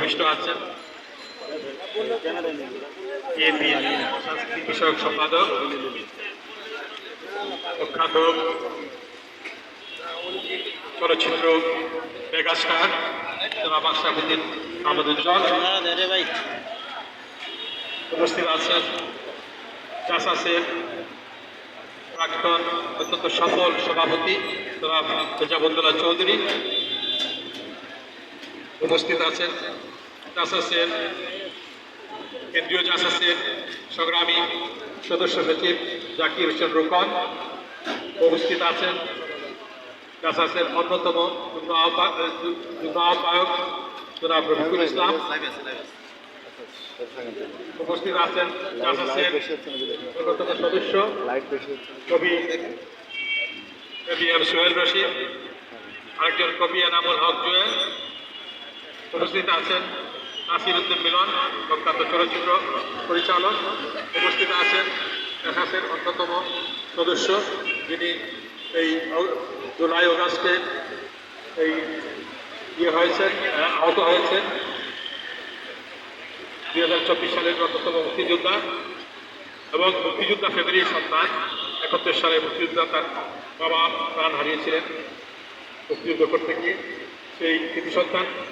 উপবিষ্ট আছেন বিএনপি সাংস্কৃতিক বিষয়ক সম্পাদক প্রখ্যাত চলচ্চিত্র মেগাস্টার জনাব আশরাফুদ্দিন আহমদুজ্জ্বল উপস্থিত আছেন জাসাসের প্রাক্তন অত্যন্ত সফল সভাপতি জনাব রেজাবুদ্দৌলা চৌধুরী, উপস্থিত আছেন জাসাসের কেন্দ্রীয় জাসাসের সংগ্রামী সদস্য সচিব জাকির হোসেন রুকন, উপস্থিত আছেন জাসাসের অন্যতম যুগ্ম আহ্বায়ক জনাব রফিকুল ইসলাম, উপস্থিত আছেন জাসাসের অন্যতম সদস্য কবি এম সোহেল রশিদ, আরেকজন কবি এনামুল হক জুয়েল, উপস্থিত আছেন নাসির উদ্দিন মিলন প্রখ্যাত চলচ্চিত্র পরিচালক, উপস্থিত আছেন জাসাসের অন্যতম সদস্য যিনি এই জুলাই অগাস্টে এই হয়েছেন, আহত হয়েছেন 2024 সালের অন্যতম মুক্তিযোদ্ধা এবং মুক্তিযোদ্ধা ফ্যামিলির সন্তান। 71 সালে মুক্তিযোদ্ধা তার বাবা প্রাণ হারিয়েছিলেন মুক্তিযুদ্ধ করতে গিয়ে, সেই কৃতি সন্তান